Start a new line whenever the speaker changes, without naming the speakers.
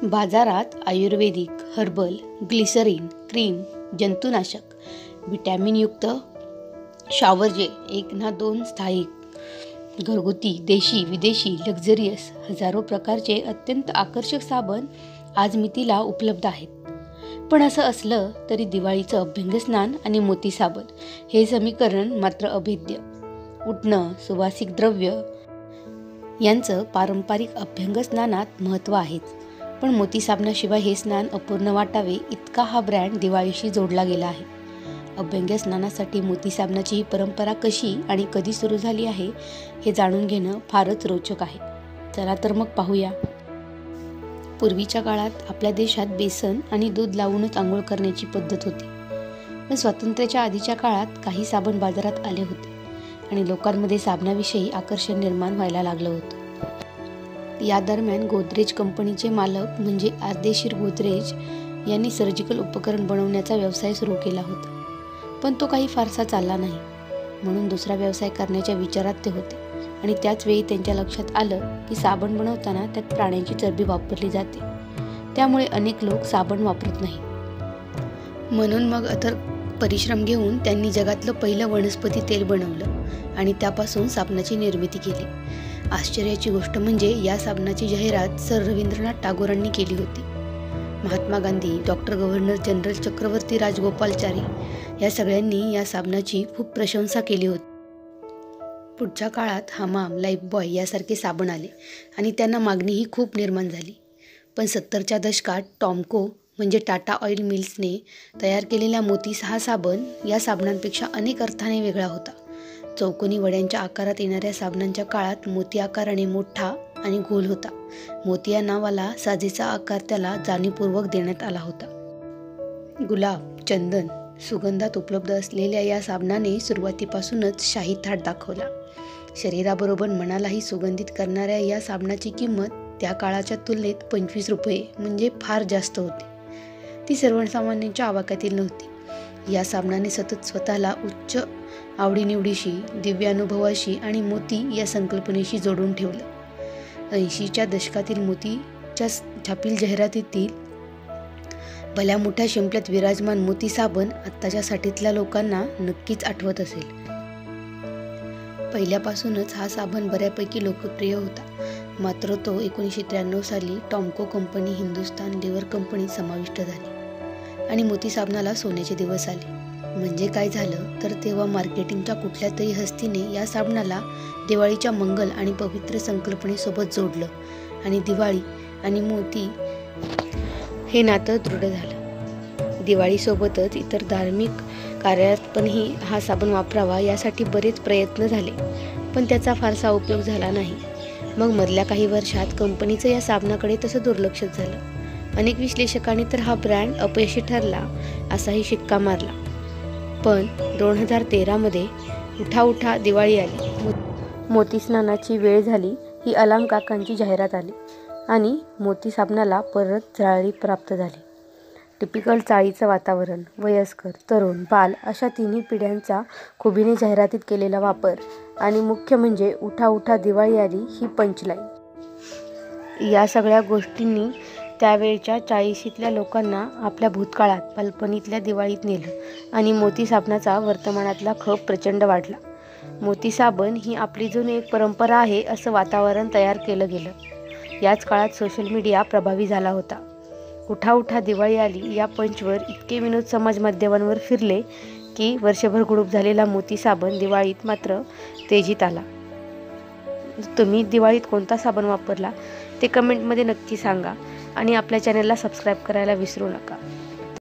बाजारात आयुर्वेदिक, herbal, glycerine, cream, जंतुनाशक, व्हिटॅमिनयुक्त shower gel, 1 ना 2 स्थायिक, घरगुती, देशी, विदेशी, लक्झरियस हजारो प्रकारचे अत्यंत आकर्षक साबण आज मितीला उपलब्ध आहेत. पण असं असलं तरी दिवाळीचं अभ्यंगस्नान आणि मोती साबण हे समीकरण मात्र अभेद्य. उटणं, सुवासिक द्रव्य यांचं पारंपरिक अभ्यंगस्नानात महत्त्व आहेच, पण मोती साबणाशिवाय हे स्नान अपूर्ण वाटावे इतका हा ब्रँड दिवाळीशी जोडला गेला आहे. अभ्यंगस्नानासाठी मोती साबणाची ही परंपरा कशी आणि कधी सुरू झाली आहे हे जाणून घेणं फारच रोचक आहे. चला तर मग पाहूया. पूर्वीच्या काळात आपल्या देशात बेसन आणि दूध लावूनच आंघोळ करण्याची पद्धत होती. पण स्वातंत्र्याच्या आधीच्या काळात काही साबण बाजारात आले होते आणि लोकांमध्ये साबणाविषयी आकर्षण निर्माण व्हायला लागलं होतं. या दरम्यान गोदरेज कंपनीचे मालक म्हणजे अर्देशीर गोदरेज यांनी सर्जिकल उपकरण बनवण्याचा व्यवसाय सुरू केला होता. पण तो काही फारसा चालला नाही, म्हणून दुसरा व्यवसाय करण्याच्या विचारात ते होते आणि त्याच वेळी त्यांच्या लक्षात आलं की साबण बनवताना त्यात प्राण्यांची चरबी वापरली जाते, त्यामुळे अनेक लोक साबण वापरत नाही. म्हणून मग अथक परिश्रम घेऊन त्यांनी जगातलं पहिलं वनस्पती तेल बनवलं आणि त्यापासून साबणाची निर्मिती केली. आश्चर्याची गोष्ट म्हणजे या साबणाची जाहिरात सर रवींद्रनाथ टागोरांनी केली होती. Mahatma Gandhi, doctor governor general Chakravarti Rajagopalachari या सगळ्यांनी या साबणाची खूप प्रशंसा केली होती. पुढच्या काळात हमाम, लाईफबॉय यासारखे साबण आले आणि त्यांना मागणीही खूप निर्माण झाली. पण 70च्या दशकात टॉमको म्हणजे टाटा ऑइल मिल्सने तयार केलेला मोती हा साबण या साबणांपेक्षा अनेक अर्थाने वेगळा होता. चौकोनी वड्यांच्या आकारात येणाऱ्या साबणांच्या काळात मोती आकाराने मोठा आणि गोल होता. मोती या नावाला साजेचा आकार त्याला जाणीवपूर्वक देण्यात आला होता. गुलाब, चंदन, सुगंधात उपलब्ध असलेल्या या साबणाने सुरुवातीपासूनच शाही थाट दाखवला. शरीराबरोबर मनालाही सुगंधित करणाऱ्या या साबणाची किंमत त्या काळाच्या तुलनेत 25 रुपये म्हणजे फार जास्त होती. ती सर्वसामान्यांच्या आवाक्यातील नव्हती. या साबणाने सतत स्वतःला उच्च आवडीनिवडीशी, दिव्य अनुभवाशी आणि मोती या संकल्पनेशी जोडून ठेवलं. 80च्या दशकातील मोतीच्या छापील जाहिरातीतील भल्या मोठ्या शिंपल्यात विराजमान मोती साबण आत्ताच्या साठीतल्या लोकांना नक्कीच आठवत असेल. पहिल्यापासूनच हा साबण बऱ्यापैकी लोकप्रिय होता, मात्र तो 1993 साली टॉमको कंपनी हिंदुस्तान लिव्हर कंपनीत समाविष्ट झाली आणि मोती साबणाला सोन्याचे दिवस आले. म्हणजे काय झालं तर तेव्हा मार्केटिंगच्या कुठल्या तरी हस्तीने या साबणाला दिवाळीच्या मंगल आणि पवित्र संकल्पनेसोबत जोडलं आणि दिवाळी आणि मोती हे नातं दृढ झालं. दिवाळीसोबतच इतर धार्मिक कार्यात पणही हा साबण वापरावा यासाठी बरेच प्रयत्न झाले, पण त्याचा फारसा उपयोग झाला नाही. मग मधल्या काही वर्षात कंपनीचं या साबणाकडे तसं दुर्लक्षच झालं. अनेक विश्लेषकांनी तर हा ब्रँड अपयशी ठरला असाही शिक्का मारला. पण 2013 मध्ये उठा उठा दिवाळी आली, मोती स्नानाची वेळ झाली ही अलाम काकांची जाहिरात आली आणि मोती साबणाला परत झळाळी प्राप्त झाली. टिपिकल चाळीचं वातावरण, वयस्कर, तरुण, बाल अशा तिन्ही पिढ्यांचा खुबीने जाहिरातीत केलेला वापर आणि मुख्य म्हणजे उठा उठा दिवाळी आली ही पंचलाईन, या सगळ्या गोष्टींनी त्यावेळच्या 40शीतल्या लोकांना आपल्या भूतकाळात, बालपणीतल्या दिवाळीत नेलं आणि मोती साबणाचा वर्तमानातला खप प्रचंड वाढला. मोती साबण ही आपली जुनी एक परंपरा आहे असं वातावरण तयार केलं गेलं. याच काळात सोशल मीडिया प्रभावी झाला होता. उठा उठा दिवाळी आली या पंचवर इतके विनोद समाज माध्यमांवर फिरले की वर्षभर गुडूप झालेला मोती साबण दिवाळीत मात्र तेजीत आला. तुम्ही दिवाळीत कोणता साबण वापरला ते कमेंटमध्ये नक्की सांगा आणि आपल्या चॅनलला सबस्क्राईब करायला विसरू नका.